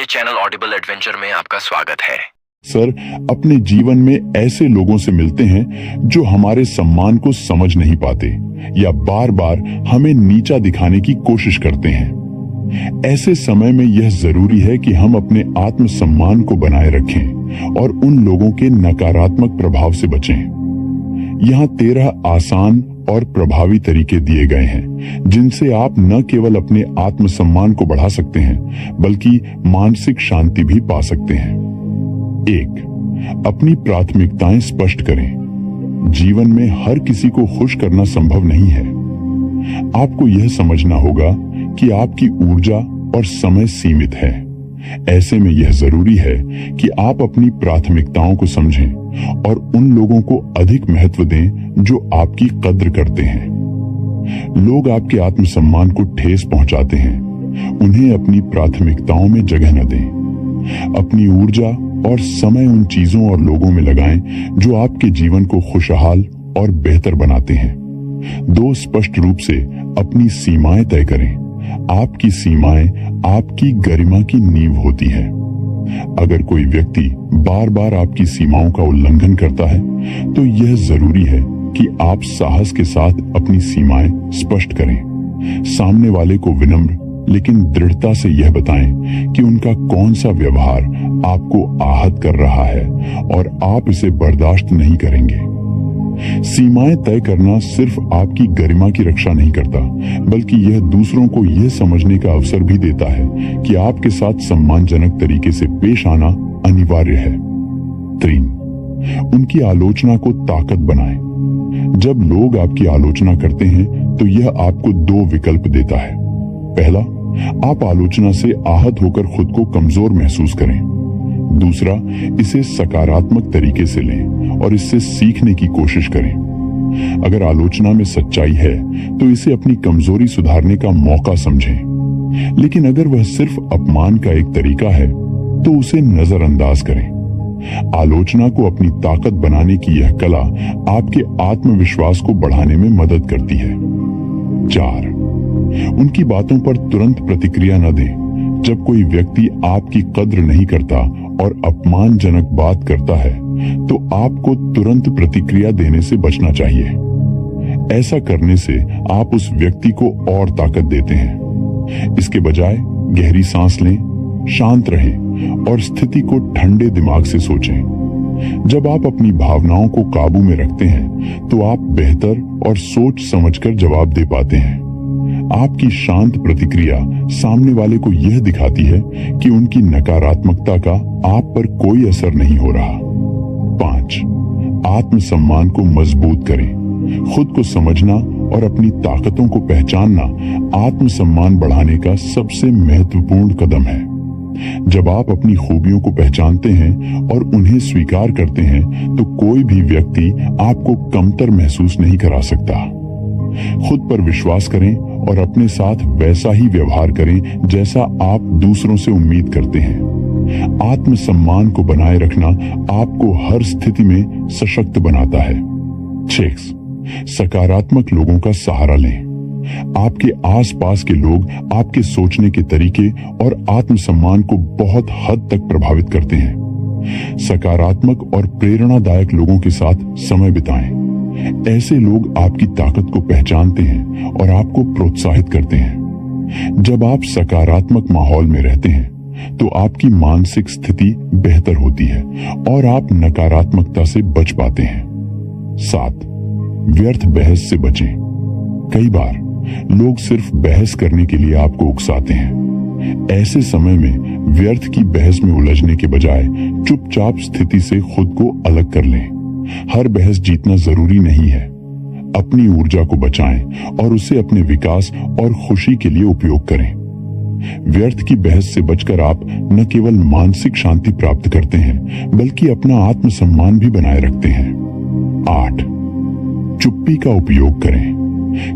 मेरे channel Audible adventure में आपका स्वागत है। सर, अपने जीवन में ऐसे लोगों से मिलते हैं जो हमारे सम्मान को समझ नहीं पाते या बार बार हमें नीचा दिखाने की कोशिश करते हैं। ऐसे समय में यह जरूरी है कि हम अपने आत्मसम्मान को बनाए रखें और उन लोगों के नकारात्मक प्रभाव से बचें। यहाँ 13 आसान और प्रभावी तरीके दिए गए हैं जिनसे आप न केवल अपने आत्मसम्मान को बढ़ा सकते हैं बल्कि मानसिक शांति भी पा सकते हैं। 1. अपनी प्राथमिकताएं स्पष्ट करें। जीवन में हर किसी को खुश करना संभव नहीं है। आपको यह समझना होगा कि आपकी ऊर्जा और समय सीमित है। ऐसे में यह जरूरी है कि आप अपनी प्राथमिकताओं को समझें और उन लोगों को अधिक महत्व दें जो आपकी कद्र करते हैं। लोग आपके आत्मसम्मान को ठेस पहुंचाते हैं, उन्हें अपनी प्राथमिकताओं में जगह न दें। अपनी ऊर्जा और समय उन चीजों और लोगों में लगाएं जो आपके जीवन को खुशहाल और बेहतर बनाते हैं। 2. स्पष्ट रूप से अपनी सीमाएं तय करें। आपकी सीमाएं आपकी गरिमा की नींव होती हैं। अगर कोई व्यक्ति बार बार आपकी सीमाओं का उल्लंघन करता है तो यह जरूरी है कि आप साहस के साथ अपनी सीमाएं स्पष्ट करें। सामने वाले को विनम्र लेकिन दृढ़ता से यह बताएं कि उनका कौन सा व्यवहार आपको आहत कर रहा है और आप इसे बर्दाश्त नहीं करेंगे। सीमाएं तय करना सिर्फ आपकी गरिमा की रक्षा नहीं करता बल्कि यह दूसरों को यह समझने का अवसर भी देता है कि आपके साथ सम्मानजनक तरीके से पेश आना अनिवार्य है। 3. उनकी आलोचना को ताकत बनाएं। जब लोग आपकी आलोचना करते हैं तो यह आपको 2 विकल्प देता है। पहला, आप आलोचना से आहत होकर खुद को कमजोर महसूस करें। दूसरा, इसे सकारात्मक तरीके से लें और इससे सीखने की कोशिश करें। अगर आलोचना में सच्चाई है तो इसे अपनी कमजोरी सुधारने का मौका समझें, लेकिन अगर वह सिर्फ अपमान का एक तरीका है तो उसे नजरअंदाज करें। आलोचना को अपनी ताकत बनाने की यह कला आपके आत्मविश्वास को बढ़ाने में मदद करती है। 4. उनकी बातों पर तुरंत प्रतिक्रिया न दें। जब कोई व्यक्ति आपकी कद्र नहीं करता और अपमानजनक बात करता है तो आपको तुरंत प्रतिक्रिया देने से बचना चाहिए। ऐसा करने से आप उस व्यक्ति को और ताकत देते हैं। इसके बजाय गहरी सांस लें, शांत रहें और स्थिति को ठंडे दिमाग से सोचें। जब आप अपनी भावनाओं को काबू में रखते हैं तो आप बेहतर और सोच समझकर जवाब दे पाते हैं। आपकी शांत प्रतिक्रिया सामने वाले को यह दिखाती है कि उनकी नकारात्मकता का आप पर कोई असर नहीं हो रहा। 5. आत्मसम्मान को मजबूत करें। खुद को समझना और अपनी ताकतों को पहचानना आत्मसम्मान बढ़ाने का सबसे महत्वपूर्ण कदम है। जब आप अपनी खूबियों को पहचानते हैं और उन्हें स्वीकार करते हैं तो कोई भी व्यक्ति आपको कमतर महसूस नहीं करा सकता। खुद पर विश्वास करें और अपने साथ वैसा ही व्यवहार करें जैसा आप दूसरों से उम्मीद करते हैं। आत्मसम्मान को बनाए रखना आपको हर स्थिति में सशक्त बनाता है। 6. सकारात्मक लोगों का सहारा लें। आपके आसपास के लोग आपके सोचने के तरीके और आत्मसम्मान को बहुत हद तक प्रभावित करते हैं। सकारात्मक और प्रेरणादायक लोगों के साथ समय बिताएं। ऐसे लोग आपकी ताकत को पहचानते हैं और आपको प्रोत्साहित करते हैं। जब आप सकारात्मक माहौल में रहते हैं तो आपकी मानसिक स्थिति बेहतर होती है और आप नकारात्मकता से बच पाते हैं। 7. व्यर्थ बहस से बचें। कई बार लोग सिर्फ बहस करने के लिए आपको उकसाते हैं। ऐसे समय में व्यर्थ की बहस में उलझने के बजाय चुपचाप स्थिति से खुद को अलग कर लें। हर बहस जीतना जरूरी नहीं है। अपनी ऊर्जा को बचाएं और उसे अपने विकास और खुशी के लिए उपयोग करें। व्यर्थ की बहस से बचकर आप न केवल मानसिक शांति प्राप्त करते हैं बल्कि अपना आत्मसम्मान भी बनाए रखते हैं। 8. चुप्पी का उपयोग करें।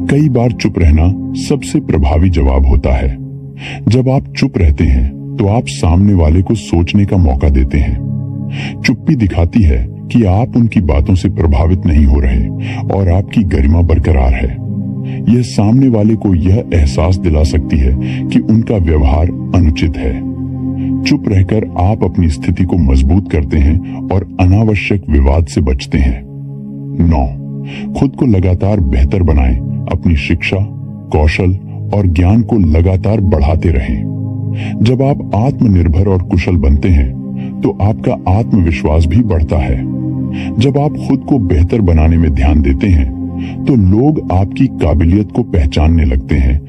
कई बार चुप रहना सबसे प्रभावी जवाब होता है। जब आप चुप रहते हैं तो आप सामने वाले को सोचने का मौका देते हैं। चुप्पी दिखाती है कि आप उनकी बातों से प्रभावित नहीं हो रहे और आपकी गरिमा बरकरार है। यह सामने वाले को यह एहसास दिला सकती है कि उनका व्यवहार अनुचित है। चुप रहकर आप अपनी स्थिति को मजबूत करते हैं और अनावश्यक विवाद से बचते हैं। 9. खुद को लगातार बेहतर बनाएं। अपनी शिक्षा, कौशल और ज्ञान को लगातार बढ़ाते रहें। जब आप आत्मनिर्भर और कुशल बनते हैं तो आपका आत्मविश्वास भी बढ़ता है। जब आप खुद को बेहतर बनाने में ध्यान देते हैं तो लोग आपकी काबिलियत को पहचानने लगते हैं